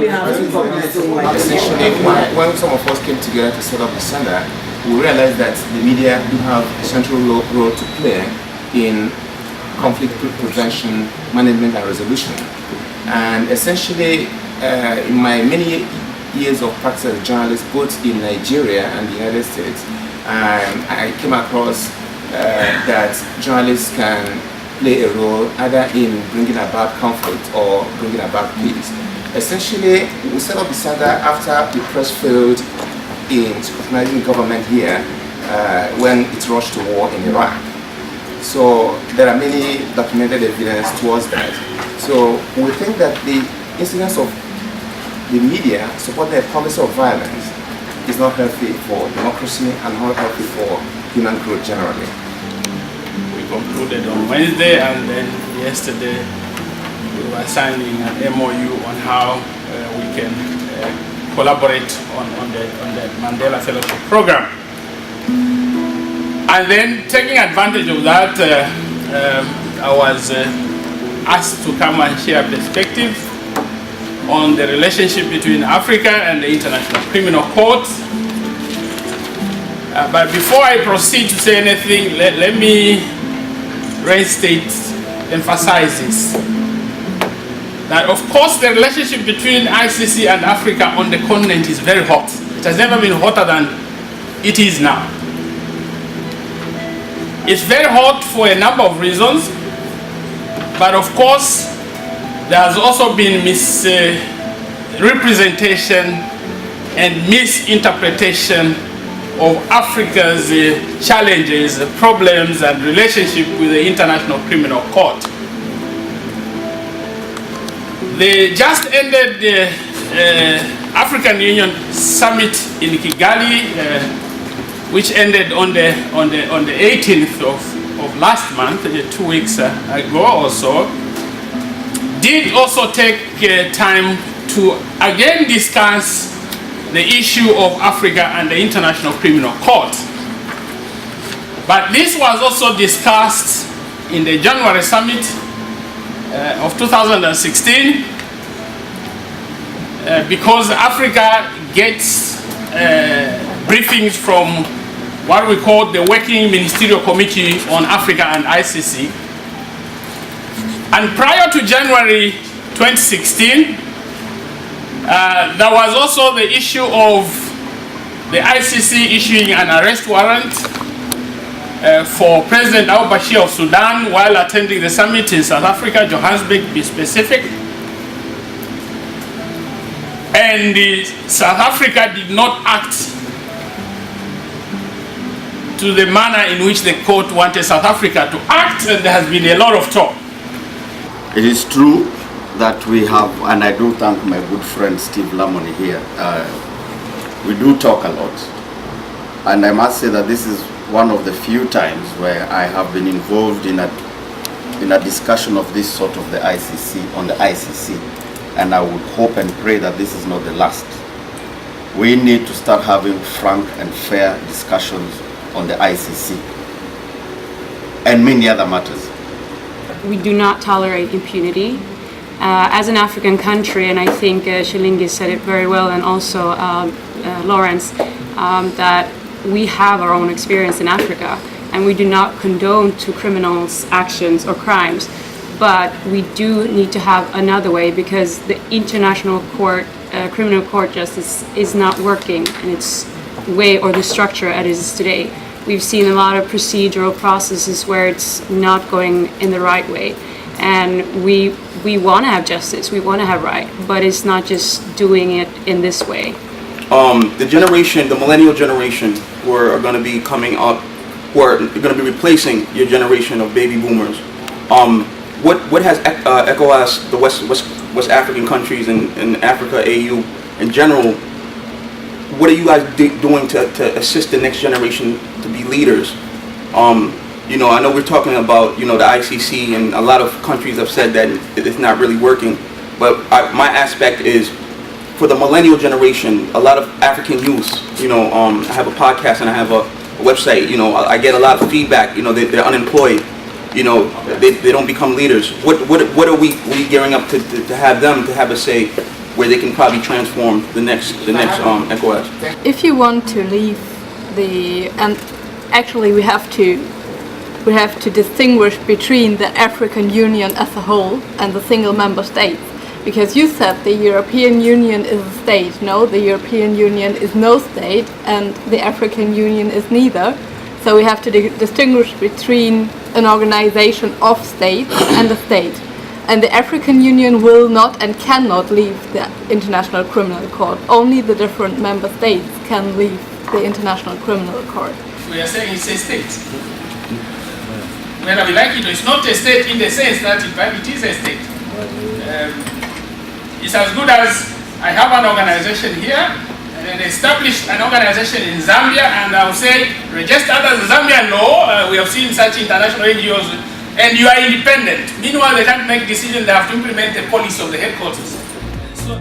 Essentially, when some of us came together to set up the center, we realized that the media do have a central role to play in conflict prevention, management and resolution. And essentially, in my many years of practice as a journalist, both in Nigeria and the United States, I came across that journalists can play a role either in bringing about conflict or bringing about peace. Essentially, we set up the center after the press failed in scrutinizing government here when it rushed to war in Iraq. So there are many documented evidence towards that. So we think that the incidence of the media supporting a policy of violence is not healthy for democracy and not healthy for human growth generally. We concluded on Wednesday, and then yesterday we were signing an MOU on how we can collaborate on the Mandela Fellowship Program. And then, taking advantage of that, I was asked to come and share perspective on the relationship between Africa and the International Criminal Court. But before I proceed to say anything, let me emphasize this. That of course the relationship between ICC and Africa on the continent is very hot. It has never been hotter than it is now. It's very hot for a number of reasons, but of course there has also been misrepresentation and misinterpretation of Africa's challenges, problems and relationship with the International Criminal Court. The just ended African Union Summit in Kigali, which ended on the 18th of last month, 2 weeks ago or so, did also take time to again discuss the issue of Africa and the International Criminal Court. But this was also discussed in the January summit of 2016 because Africa gets briefings from what we call the Working Ministerial Committee on Africa and ICC. And prior to January 2016, there was also the issue of the ICC issuing an arrest warrant for President al-Bashir of Sudan while attending the summit in South Africa, Johannesburg to be specific. And South Africa did not act to the manner in which the court wanted South Africa to act, and there has been a lot of talk. It is true that we have, and I do thank my good friend Steve Lamoni here, we do talk a lot. And I must say that this is one of the few times where I have been involved in a discussion of this sort of the ICC, on the ICC. And I would hope and pray that this is not the last. We need to start having frank and fair discussions on the ICC and many other matters. We do not tolerate impunity. As an African country, and I think Shilingi said it very well, and also Lawrence, that we have our own experience in Africa, and we do not condone to criminals' actions or crimes, but we do need to have another way because the International Court, Criminal Court justice is not working in its way or the structure as it is today. We've seen a lot of procedural processes where it's not going in the right way. And we want to have justice, we want to have right, but it's not just doing it in this way. The generation, the Millennial Generation, who are going to be coming up, who are going to be replacing your generation of baby boomers, what has ECOWAS, the West African countries and Africa, AU in general, what are you guys doing to assist the next generation to be leaders? You know, I know we're talking about, you know, the ICC, and a lot of countries have said that it's not really working. But my aspect is, for the Millennial Generation, a lot of African youth, you know, I have a podcast and I have a website, you know, I get a lot of feedback, you know, they're unemployed, you know, they don't become leaders. What are we gearing up to have them to have a say where they can probably transform the next ECOWAS? If you want to leave and actually we have to distinguish between the African Union as a whole and the single member states. Because you said the European Union is a state. No, the European Union is no state and the African Union is neither. So we have to distinguish between an organization of states and a state. And the African Union will not and cannot leave the International Criminal Court. Only the different member states can leave the International Criminal Court. We are saying it's a state. Whether we like it or it's not a state in the sense that it is a state. It's as good as I have an organization here, and established an organization in Zambia, and I will say, registered as a Zambian law, we have seen such international NGOs, and you are independent. Meanwhile, they can't make decisions, they have to implement the policy of the headquarters. So